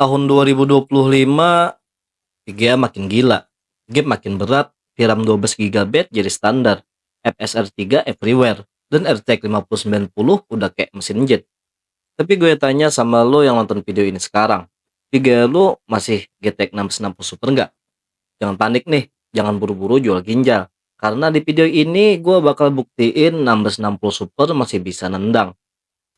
Tahun 2025, VGA makin gila, game makin berat, VRAM 12 GB jadi standar, FSR 3 everywhere, dan RTX 5090 udah kayak mesin jet. Tapi gue tanya sama lo yang nonton video ini sekarang, VGA lo masih GTX 660 Super nggak? Jangan panik nih, jangan buru-buru jual ginjal. Karena di video ini gue bakal buktiin 1660 Super masih bisa nendang.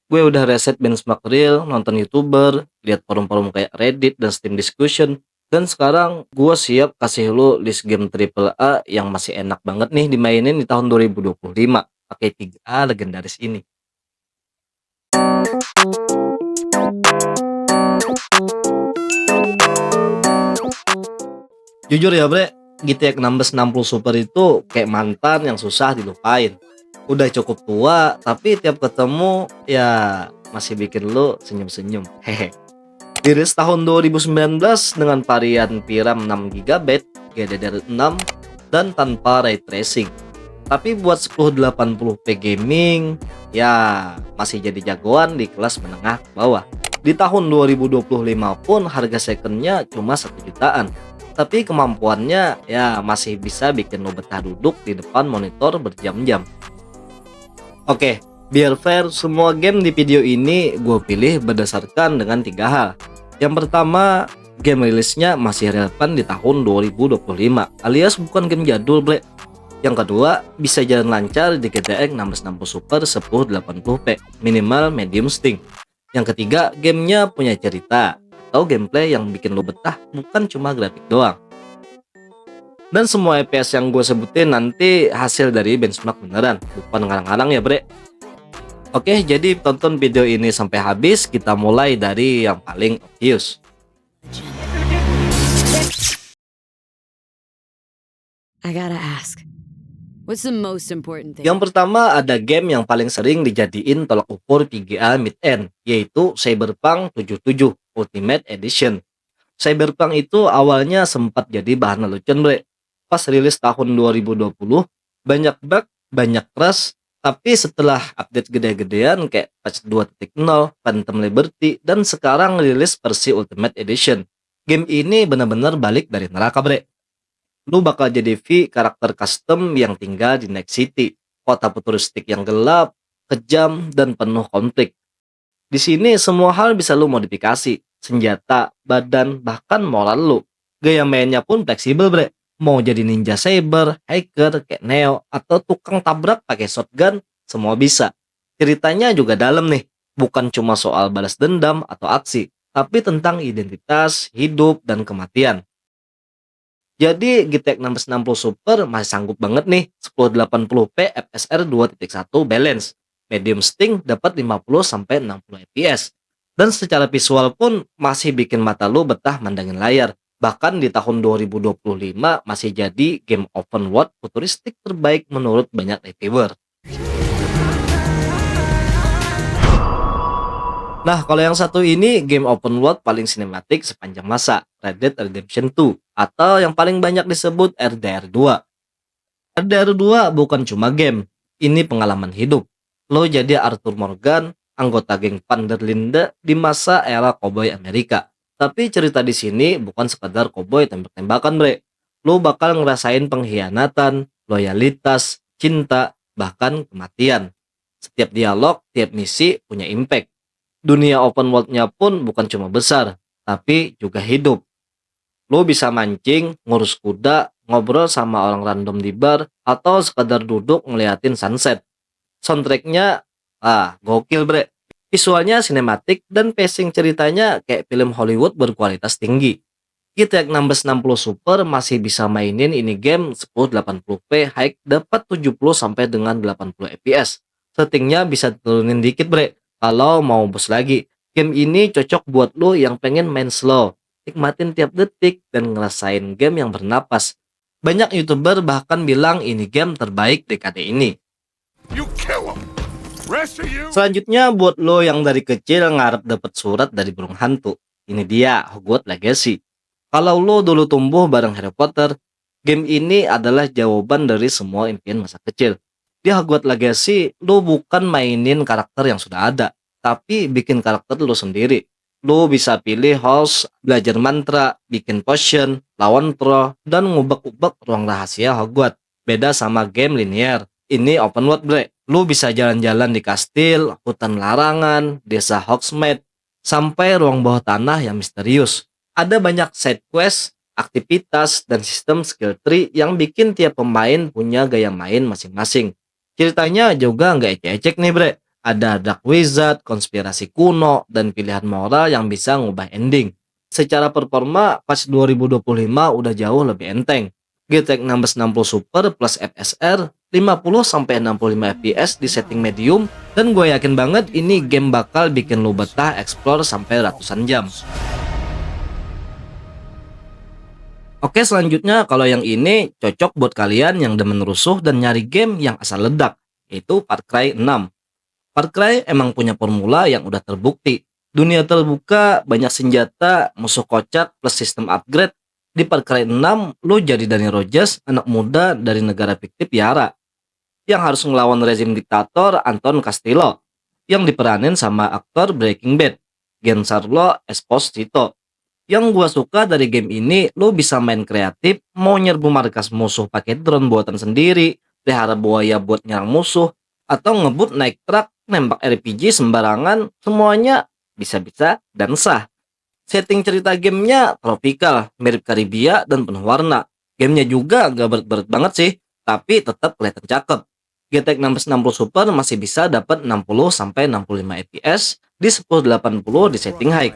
Gue udah reset benchmark real, nonton YouTuber, lihat forum-forum kayak Reddit dan Steam Discussion, dan sekarang gue siap kasih lu list game triple A yang masih enak banget nih dimainin di tahun 2025 pakai 3A legendaris ini. Jujur ya bre, GTX 1660 Super itu kayak mantan yang susah dilupain. Udah cukup tua, tapi tiap ketemu ya masih bikin lu senyum-senyum. Hehe. Dirilis tahun 2019 dengan varian VRAM 6 GB, GDDR6, dan tanpa ray tracing. Tapi buat 1080p gaming, ya masih jadi jagoan di kelas menengah ke bawah. Di tahun 2025 pun harga secondnya cuma 1 jutaan. Tapi kemampuannya ya masih bisa bikin lo betah duduk di depan monitor berjam-jam. Oke, biar fair, semua game di video ini gue pilih berdasarkan dengan 3 hal. Yang pertama, game rilisnya masih relevan di tahun 2025, alias bukan game jadul, bre. Yang kedua, bisa jalan lancar di GTX 1660 Super 1080p, minimal medium sting. Yang ketiga, gamenya punya cerita atau gameplay yang bikin lo betah, bukan cuma grafik doang. Dan semua FPS yang gue sebutin nanti hasil dari benchmark beneran, bukan ngarang-ngarang ya bre. Oke, jadi tonton video ini sampai habis. Kita mulai dari yang paling obvious. I gotta ask, what's the most important thing? Yang pertama ada game yang paling sering dijadiin tolak ukur VGA mid-end, yaitu Cyberpunk 77 Ultimate Edition. Cyberpunk itu awalnya sempat jadi bahan lelucon bre. Pas rilis tahun 2020, banyak bug, banyak crash, tapi setelah update gede-gedean kayak patch 2.0, Phantom Liberty, dan sekarang rilis versi Ultimate Edition, game ini benar-benar balik dari neraka bre. Lu bakal jadi V, karakter custom yang tinggal di Night City, kota futuristik yang gelap, kejam, dan penuh konflik. Di sini semua hal bisa lu modifikasi, senjata, badan, bahkan moral lu. Gaya mainnya pun fleksibel bre. Mau jadi ninja saber, hacker kayak Neo, atau tukang tabrak pakai shotgun, semua bisa. Ceritanya juga dalam nih, bukan cuma soal balas dendam atau aksi, tapi tentang identitas, hidup, dan kematian. Jadi GTX 1660 Super masih sanggup banget nih, 1080p FSR 2.1 balance. Medium sting dapat 50-60 fps. Dan secara visual pun masih bikin mata lu betah mandangin layar. Bahkan di tahun 2025 masih jadi game open world futuristik terbaik menurut banyak reviewer. Nah, kalau yang satu ini game open world paling sinematik sepanjang masa, Red Dead Redemption 2, atau yang paling banyak disebut RDR2. RDR2 bukan cuma game, ini pengalaman hidup. Lo jadi Arthur Morgan, anggota geng Van der Linde di masa era koboi Amerika. Tapi cerita di sini bukan sekadar koboi tembak-tembakan bre. Lo bakal ngerasain pengkhianatan, loyalitas, cinta, bahkan kematian. Setiap dialog, tiap misi punya impact. Dunia open world-nya pun bukan cuma besar, tapi juga hidup. Lo bisa mancing, ngurus kuda, ngobrol sama orang random di bar, atau sekadar duduk ngeliatin sunset. Soundtracknya, gokil bre. Visualnya sinematik dan pacing ceritanya kayak film Hollywood berkualitas tinggi. GTX 1660 Super masih bisa mainin ini game 1080p high dapat 70 sampai dengan 80 fps. Settingnya bisa turunin dikit bre. Kalau mau bos lagi, game ini cocok buat lo yang pengen main slow, nikmatin tiap detik dan ngerasain game yang bernapas. Banyak YouTuber bahkan bilang ini game terbaik dekade ini. You kill him. Rest of you. Selanjutnya buat lo yang dari kecil ngarep dapet surat dari burung hantu. Ini dia Hogwarts Legacy. Kalau lo dulu tumbuh bareng Harry Potter, game ini adalah jawaban dari semua impian masa kecil. Di Hogwarts Legacy, lo bukan mainin karakter yang sudah ada, tapi bikin karakter lo sendiri. Lu bisa pilih host, belajar mantra, bikin potion, lawan troll, dan ngubek-ubek ruang rahasia Hogwarts. Beda sama game linear. Ini open world, bre. Lu bisa jalan-jalan di kastil, hutan larangan, desa Hogsmeade, sampai ruang bawah tanah yang misterius. Ada banyak side quest, aktivitas, dan sistem skill tree yang bikin tiap pemain punya gaya main masing-masing. Ceritanya juga nggak ecek-ecek nih, bre. Ada Dark Wizard, konspirasi kuno, dan pilihan moral yang bisa ngubah ending. Secara performa, patch 2025 udah jauh lebih enteng. GTX 1660 Super plus FSR 50-65 fps di setting medium, dan gue yakin banget ini game bakal bikin lu betah explore sampai ratusan jam. Oke, selanjutnya kalau yang ini cocok buat kalian yang demen rusuh dan nyari game yang asal ledak, yaitu Far Cry 6. Far Cry emang punya formula yang udah terbukti. Dunia terbuka, banyak senjata, musuh kocak, plus sistem upgrade. Di Far Cry 6, lu jadi Dani Rogers, anak muda dari negara fiktif Yara, yang harus ngelawan rezim diktator Anton Castillo, yang diperanin sama aktor Breaking Bad, Giancarlo Esposito. Yang gua suka dari game ini, lu bisa main kreatif, mau nyerbu markas musuh pakai drone buatan sendiri, pelihara buaya buat nyerang musuh, atau ngebut naik truk, nembak RPG sembarangan, semuanya bisa-bisa dan sah. Setting cerita gamenya tropical, mirip Karibia dan penuh warna. Gamenya juga gak berat-berat banget sih, tapi tetap kelihatan cakep. GTX 1660 Super masih bisa dapat 60-65 fps di 1080 di setting high.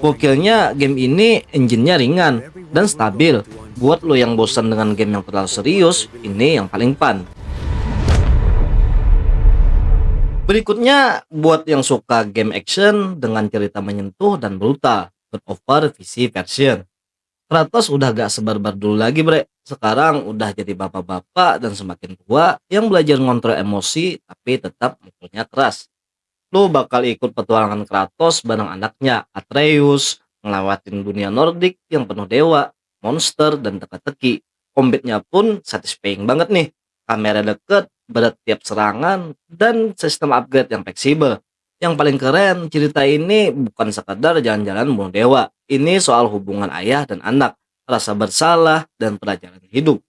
Gokilnya game ini engine-nya ringan dan stabil. Buat lo yang bosan dengan game yang terlalu serius, ini yang paling fun. Berikutnya, buat yang suka game action dengan cerita menyentuh dan brutal, God of War VC version. Kratos udah gak sebarbar dulu lagi, bre. Sekarang udah jadi bapak-bapak dan semakin tua yang belajar ngontrol emosi tapi tetap mukulnya keras. Lu bakal ikut petualangan Kratos bareng anaknya Atreus, ngelewatin dunia Nordik yang penuh dewa, monster, dan teka-teki. Combatnya pun satisfying banget nih. Kamera deket, berat tiap serangan, dan sistem upgrade yang fleksibel. Yang paling keren, cerita ini bukan sekadar jalan-jalan bunuh dewa. Ini soal hubungan ayah dan anak, rasa bersalah, dan pelajaran hidup.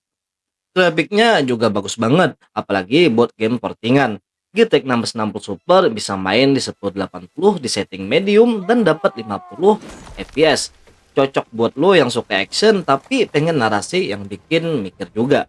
Grafiknya juga bagus banget, apalagi buat game portingan. GTX 1660 Super bisa main di 1080 di setting medium dan dapat 50 fps. Cocok buat lo yang suka action tapi pengen narasi yang bikin mikir juga.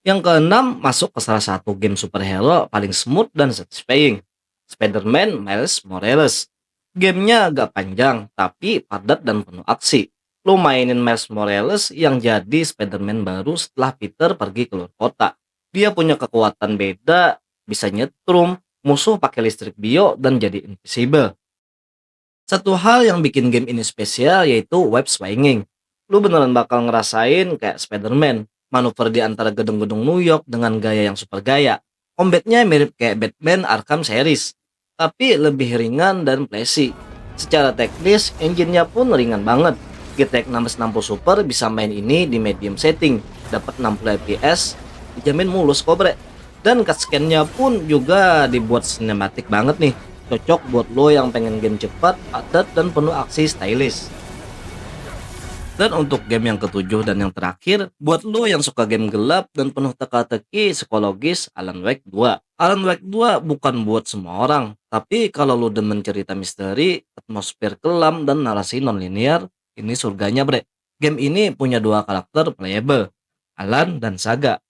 Yang keenam, masuk ke salah satu game superhero paling smooth dan satisfying, Spider-Man Miles Morales. Gamenya agak panjang, tapi padat dan penuh aksi. Lo mainin Miles Morales yang jadi Spider-Man baru setelah Peter pergi keluar kota. Dia punya kekuatan beda, bisa nyetrum, musuh pakai listrik bio, dan jadi invisible. Satu hal yang bikin game ini spesial yaitu web swinging. Lu beneran bakal ngerasain kayak Spider-Man, manuver di antara gedung-gedung New York dengan gaya yang super gaya. Combatnya mirip kayak Batman Arkham series, tapi lebih ringan dan flashy. Secara teknis, engine-nya pun ringan banget. GTX 1660 Super bisa main ini di medium setting, dapat 60 fps, dijamin mulus kok, bre. Dan cutscene-nya pun juga dibuat sinematik banget nih. Cocok buat lo yang pengen game cepat, padat, dan penuh aksi stylish. Dan untuk game yang ketujuh dan yang terakhir, buat lo yang suka game gelap dan penuh teka-teki psikologis, Alan Wake 2. Alan Wake 2 bukan buat semua orang, tapi kalau lo demen cerita misteri, atmosfer kelam, dan narasi non-linear, ini surganya, bre. Game ini punya dua karakter playable, Alan dan Saga.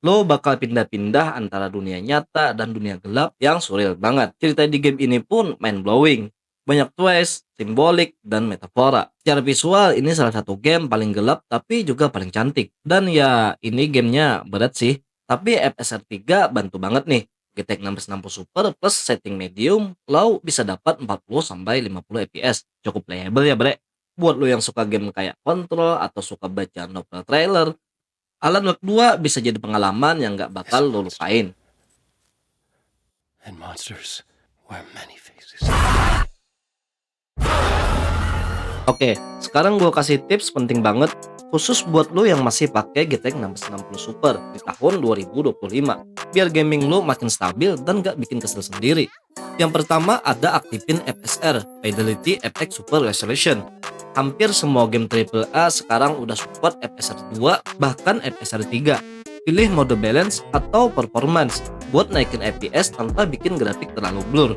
Lo bakal pindah-pindah antara dunia nyata dan dunia gelap yang surreal banget. Cerita di game ini pun mind-blowing. Banyak twist, simbolik, dan metafora. Secara visual, ini salah satu game paling gelap tapi juga paling cantik. Dan ya, ini gamenya berat sih. Tapi FSR 3 bantu banget nih. GTX 1660 Super plus setting medium, lo bisa dapat 40-50 fps. Cukup playable ya, bre. Buat lo yang suka game kayak Control atau suka baca novel trailer, Alan Wake 2 bisa jadi pengalaman yang gak bakal lo lupain. And monsters wear many faces. Oke, sekarang gue kasih tips penting banget khusus buat lo yang masih pakai GTX 1660 Super di tahun 2025, biar gaming lo makin stabil dan gak bikin kesel sendiri. Yang pertama ada aktifin FSR, Fidelity FX Super Resolution. Hampir semua game AAA sekarang udah support FSR 2 bahkan FSR 3. Pilih mode balance atau performance buat naikin FPS tanpa bikin grafik terlalu blur.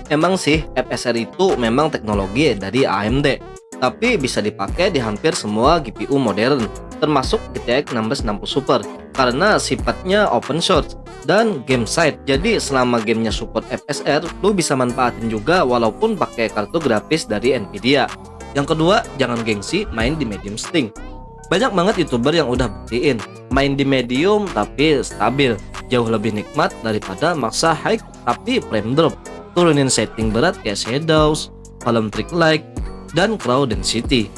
Emang sih FSR itu memang teknologi dari AMD, tapi bisa dipakai di hampir semua GPU modern, termasuk GTX 1660 Super karena sifatnya open source dan game side. Jadi selama gamenya support FSR, lu bisa manfaatin juga walaupun pakai kartu grafis dari Nvidia. Yang kedua, jangan gengsi main di medium setting. Banyak banget YouTuber yang udah buktiin main di medium tapi stabil, jauh lebih nikmat daripada maksa high tapi frame drop. Turunin setting berat kayak shadows, column trick light, dan crowd density.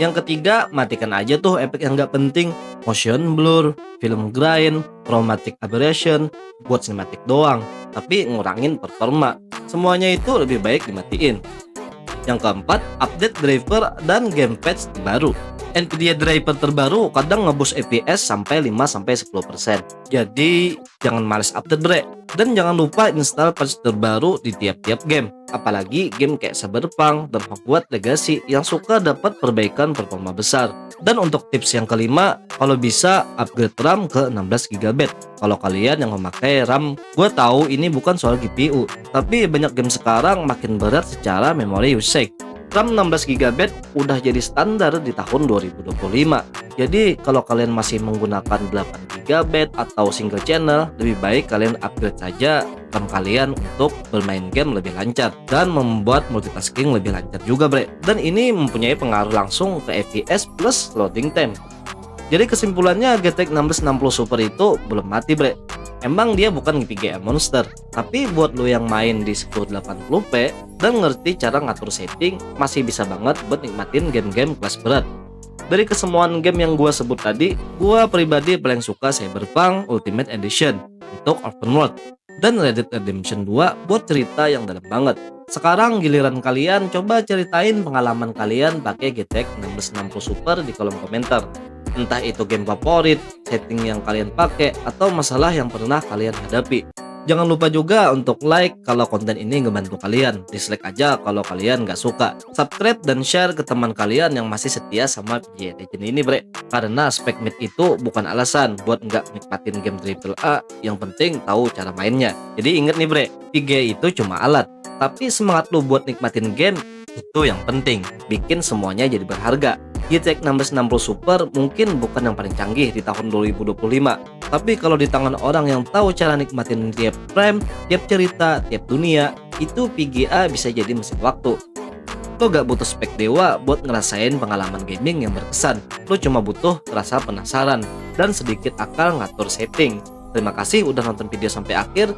Yang ketiga, matikan aja tuh efek yang gak penting, motion blur, film grind, chromatic aberration, buat cinematic doang, tapi ngurangin performa. Semuanya itu lebih baik dimatiin. Yang keempat, update driver dan game patch terbaru. Nvidia driver terbaru kadang ngeboost FPS sampai 5-10%. Jadi jangan males update bre. Dan jangan lupa install patch terbaru di tiap-tiap game. Apalagi game kayak Cyberpunk dan Hogwarts Legacy yang suka dapat perbaikan performa besar. Dan untuk tips yang kelima, kalau bisa upgrade RAM ke 16GB. Kalau kalian yang memakai RAM, gue tahu ini bukan soal GPU, tapi banyak game sekarang makin berat secara memory usage. RAM 16GB udah jadi standar di tahun 2025. Jadi kalau kalian masih menggunakan 8GB atau single channel, lebih baik kalian upgrade saja RAM kalian untuk bermain game lebih lancar dan membuat multitasking lebih lancar juga bre. Dan ini mempunyai pengaruh langsung ke FPS plus loading time. Jadi kesimpulannya GTX 1660 Super itu belum mati bre. Emang dia bukan GPGA monster, tapi buat lo yang main di 1080p dan ngerti cara ngatur setting, masih bisa banget buat nikmatin game-game kelas berat. Dari kesemuan game yang gue sebut tadi, gue pribadi paling suka Cyberpunk Ultimate Edition untuk open world dan Red Dead Redemption 2 buat cerita yang dalam banget. Sekarang giliran kalian coba ceritain pengalaman kalian pakai GTX 1660 Super di kolom komentar. Entah itu game favorit, setting yang kalian pakai, atau masalah yang pernah kalian hadapi. Jangan lupa juga untuk like kalau konten ini ngebantu kalian, dislike aja kalau kalian nggak suka, subscribe dan share ke teman kalian yang masih setia sama PGA Legend ini bre. Karena spek mid itu bukan alasan buat nggak nikmatin game AAA, yang penting tahu cara mainnya. Jadi inget nih bre, PGA itu cuma alat, tapi semangat lu buat nikmatin game itu yang penting, bikin semuanya jadi berharga. GTX 1660 Super mungkin bukan yang paling canggih di tahun 2025, tapi kalau di tangan orang yang tahu cara nikmatin tiap frame, tiap cerita, tiap dunia, itu PGA bisa jadi mesin waktu. Lo gak butuh spek dewa buat ngerasain pengalaman gaming yang berkesan. Lo cuma butuh rasa penasaran dan sedikit akal ngatur setting. Terima kasih udah nonton video sampai akhir,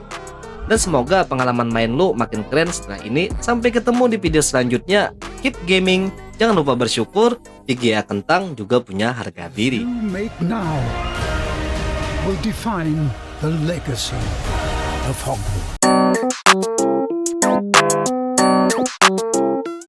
dan semoga pengalaman main lo makin keren setelah ini. Sampai ketemu di video selanjutnya. Keep gaming. Jangan lupa bersyukur, PGA Kentang juga punya harga diri. You make now will define the legacy of Hogwarts.